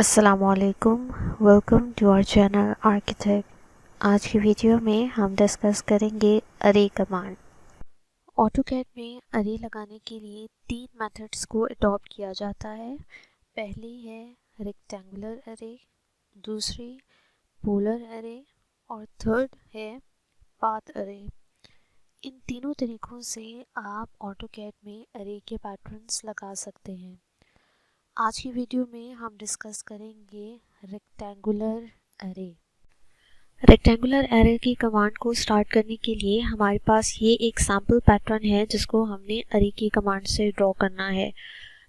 अस्सलामुअलैकुम, welcome to our channel architect. आज की वीडियो में हम डिस्कस करेंगे अरे कमांड। ऑटोकैड में अरे लगाने के लिए 3 मेथड्स को अडॉप्ट किया जाता है। पहली है रेक्टेंगुलर अरे, दूसरी पोलर अरे और थर्ड है पाथ अरे। इन तीनों तरीक़ों से आप ऑटोकैड में अरे के पैटर्न्स लगा सकते हैं। आज की वीडियो में हम डिस्कस करेंगे रेक्टेंगुलर अरे। रेक्टेंगुलर अरे की कमांड को स्टार्ट करने के लिए हमारे पास ये एक सैम्पल पैटर्न है जिसको हमने अरे की कमांड से ड्रॉ करना है।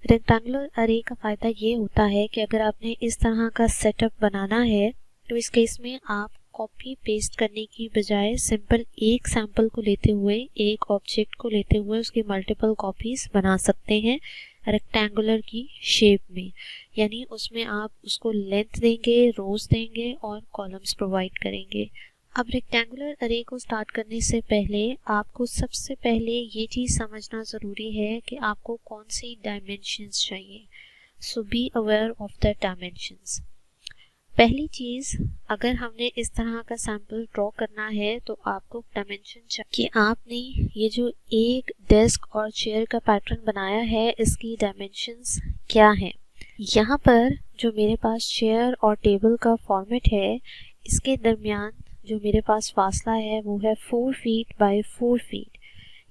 रेक्टेंगुलर अरे का फ़ायदा ये होता है कि अगर आपने इस तरह का सेटअप बनाना है तो इस केस में आप कॉपी पेस्ट करने की बजाय सिंपल एक सैम्पल को लेते हुए, एक ऑब्जेक्ट को लेते हुए उसकी मल्टीपल कॉपीज़ बना सकते हैं रेक्टेंगुलर की शेप में। यानी उसमें आप उसको लेंथ देंगे, रोज देंगे और कॉलम्स प्रोवाइड करेंगे। अब रेक्टेंगुलर अरे को स्टार्ट करने से पहले आपको सबसे पहले ये चीज़ समझना ज़रूरी है कि आपको कौन सी डायमेंशंस चाहिए। So be aware of the dimensions. पहली चीज़, अगर हमने इस तरह का सैम्पल ड्रॉ करना है तो आपको डायमेंशन चाहिए कि आपने ये जो एक डेस्क और चेयर का पैटर्न बनाया है इसकी डायमेंशंस क्या हैं। यहाँ पर जो मेरे पास चेयर और टेबल का फॉर्मेट है इसके दरमियान जो मेरे पास फासला है वो है 4 फीट बाय 4 फीट।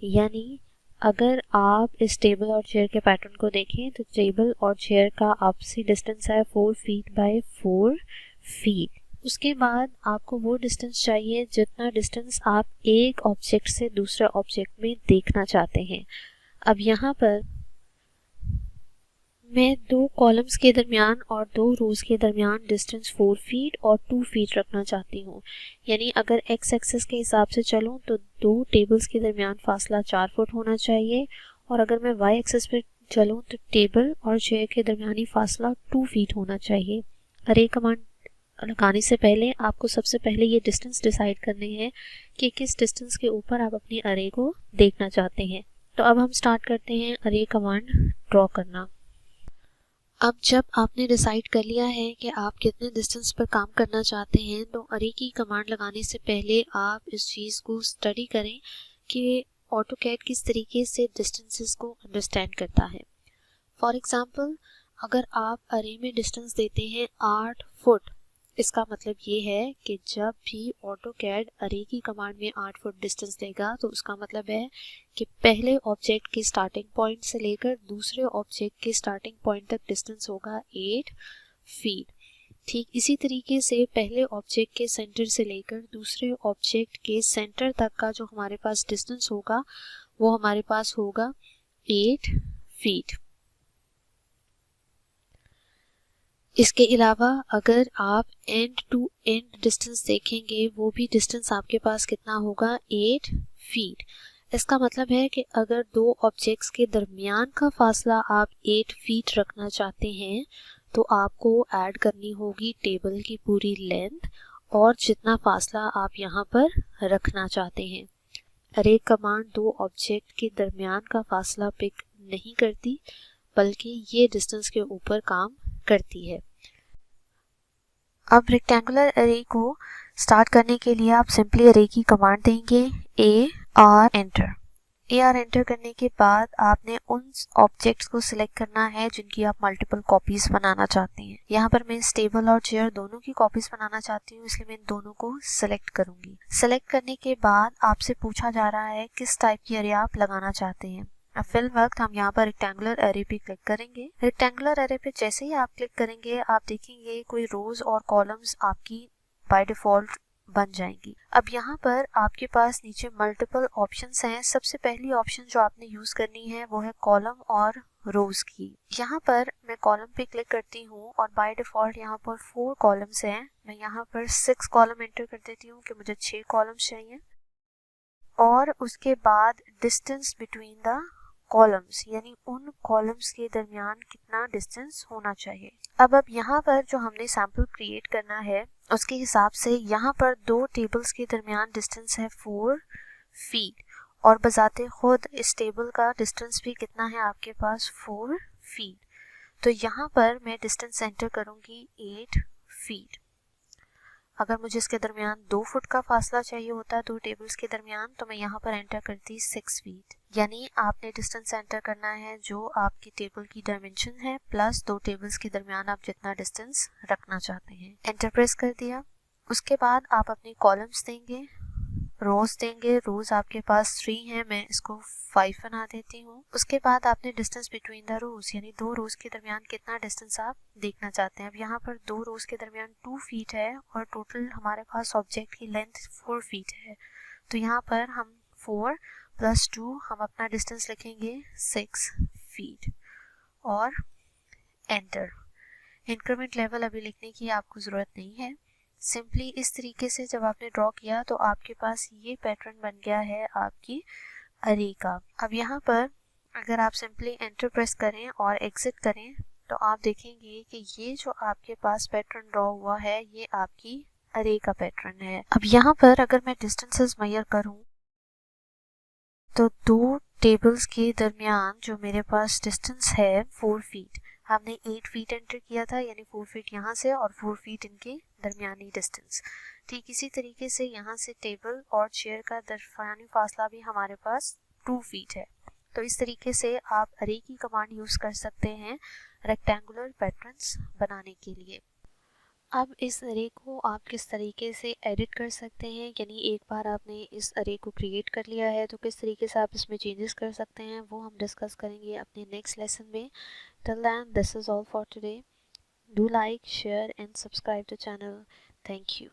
यानी अगर आप इस टेबल और चेयर के पैटर्न को देखें तो टेबल और चेयर का आपसी डिस्टेंस है 4 फीट बाय 4 फीट। उसके बाद आपको वो डिस्टेंस चाहिए जितना डिस्टेंस आप एक ऑब्जेक्ट से दूसरे ऑब्जेक्ट में देखना चाहते हैं। अब यहाँ पर मैं 2 कॉलम्स के दरमियान और 2 रोज के दरमियान डिस्टेंस 4 फीट और 2 फीट रखना चाहती हूँ। यानी अगर एक्स एक्सिस के हिसाब से चलूँ तो 2 टेबल्स के दरमियान फासला 4 फुट होना चाहिए और अगर मैं वाई एक्सिस पे चलूँ तो टेबल और चेयर के दरमियानी फासला 2 फीट होना चाहिए। अरे कमांड लगाने से पहले आपको सबसे पहले ये डिस्टेंस डिसाइड करने हैं कि किस डिस्टेंस के ऊपर आप अपनी अरे को देखना चाहते हैं। तो अब हम स्टार्ट करते हैं अरे कमांड ड्रॉ करना। अब जब आपने डिसाइड कर लिया है कि आप कितने डिस्टेंस पर काम करना चाहते हैं तो अरे की कमांड लगाने से पहले आप इस चीज़ को स्टडी करें कि ऑटोकैड किस तरीके से डिस्टेंसेस को अंडरस्टैंड करता है। फॉर एग्जांपल, अगर आप अरे में डिस्टेंस देते हैं 8 फुट, इसका मतलब ये है कि जब भी ऑटोकैड अरे की कमांड में 8 फुट डिस्टेंस देगा तो उसका मतलब है कि पहले ऑब्जेक्ट के स्टार्टिंग पॉइंट से लेकर दूसरे ऑब्जेक्ट के स्टार्टिंग पॉइंट तक डिस्टेंस होगा 8 फीट। ठीक इसी तरीके से पहले ऑब्जेक्ट के सेंटर से लेकर दूसरे ऑब्जेक्ट के सेंटर तक का जो हमारे पास डिस्टेंस होगा वो हमारे पास होगा 8 फीट। इसके अलावा अगर आप एंड टू एंड डिस्टेंस देखेंगे वो भी डिस्टेंस आपके पास कितना होगा 8 फीट। इसका मतलब है कि अगर 2 ऑब्जेक्ट्स के दरमियान का फासला आप 8 फीट रखना चाहते हैं तो आपको ऐड करनी होगी टेबल की पूरी लेंथ और जितना फासला आप यहाँ पर रखना चाहते हैं। अरे कमांड 2 ऑब्जेक्ट के दरमियान का फासला पिक नहीं करती बल्कि ये डिस्टेंस के ऊपर काम करती है। अब रेक्टेंगुलर अरे को स्टार्ट करने के लिए आप सिंपली अरे की कमांड देंगे AR एंटर। AR एंटर करने के बाद आपने उन ऑब्जेक्ट्स को सिलेक्ट करना है जिनकी आप मल्टीपल कॉपीज बनाना चाहते हैं। यहाँ पर मैं इस टेबल और चेयर दोनों की कॉपीज बनाना चाहती हूँ इसलिए मैं इन दोनों को सिलेक्ट करूंगी। सिलेक्ट करने के बाद आपसे पूछा जा रहा है किस टाइप की अरे आप लगाना चाहते हैं। अब फिल वक्त हम यहाँ पर रेक्टेंगुलर अरे पे क्लिक करेंगे। रेक्टेंगुलर अरे पे जैसे ही आप क्लिक करेंगे आप देखेंगे कोई रोज और कॉलम्स आपकी बाय डिफॉल्ट बन जाएंगी। अब यहाँ पर आपके पास नीचे मल्टीपल ऑप्शंस हैं। सबसे पहली ऑप्शन जो आपने यूज करनी है वो है कॉलम और रोज की। यहाँ पर मैं कॉलम पे क्लिक करती हूँ और बाय डिफॉल्ट यहाँ पर 4 कॉलम्स हैं। मैं यहाँ पर 6 कॉलम एंटर कर देती हूँ कि मुझे 6 कॉलम्स चाहिए और उसके बाद डिस्टेंस बिटवीन द कॉलम्स यानी उन कॉलम्स के दरमियान कितना डिस्टेंस होना चाहिए। अब यहाँ पर जो हमने सैंपल क्रिएट करना है उसके हिसाब से यहाँ पर 2 टेबल्स के दरमियान डिस्टेंस है 4 फीट और बजाते खुद इस टेबल का डिस्टेंस भी कितना है आपके पास 4 फीट। तो यहाँ पर मैं डिस्टेंस एंटर करूँगी 8 फीट। अगर मुझे इसके दरमियान 2 फुट का फासला चाहिए होता है 2 टेबल्स के दरमियान, तो मैं यहाँ पर एंटर करती 6 फीट। यानी आपने डिस्टेंस एंटर करना है जो आपकी टेबल की डायमेंशन है प्लस 2 टेबल्स के दरमियान आप जितना डिस्टेंस रखना चाहते हैं। एंटर प्रेस कर दिया। उसके बाद आप अपने कॉलम्स देंगे, रोज देंगे। रोज आपके पास 3 है, मैं इसको 5 बना देती हूँ। उसके बाद आपने डिस्टेंस बिटवीन द रोज यानी 2 रोज के दरमियान कितना डिस्टेंस आप देखना चाहते हैं। अब यहाँ पर 2 रोज के दरमियान 2 फीट है और टोटल हमारे पास ऑब्जेक्ट की लेंथ 4 फीट है। तो यहाँ पर हम 4 + 2 हम अपना डिस्टेंस लिखेंगे 6 फीट और एंटर। इंक्रीमेंट लेवल अभी लिखने की आपको ज़रूरत नहीं है। सिंपली इस तरीके से जब आपने ड्रॉ किया तो आपके पास ये पैटर्न बन गया है आपकी अरे का। अब यहाँ पर अगर आप सिंपली एंटर प्रेस करें और एग्जिट करें तो आप देखेंगे कि ये जो आपके पास पैटर्न ड्रॉ हुआ है ये आपकी अरे का पैटर्न है। अब यहाँ पर अगर मैं डिस्टेंसेस मेजर करूँ तो 2 टेबल्स के दरमियान जो मेरे पास डिस्टेंस है 4 फीट, हमने 8 फीट एंटर किया था यानी 4 फीट यहाँ से और 4 फीट इनके दरमियानी डिस्टेंस। ठीक इसी तरीके से यहाँ से टेबल और चेयर का दरमियानी फासला भी हमारे पास 2 फीट है। तो इस तरीके से आप अरे की कमांड यूज़ कर सकते हैं रेक्टेंगुलर पैटर्न्स बनाने के लिए। अब इस अरे को आप किस तरीके से एडिट कर सकते हैं, यानी एक बार आपने इस अरे को क्रिएट कर लिया है तो किस तरीके से आप इसमें चेंजेस कर सकते हैं, वो हम डिस्कस करेंगे अपने नेक्स्ट लेसन में। Till then this is all for today. Do like, share and subscribe the channel. Thank you.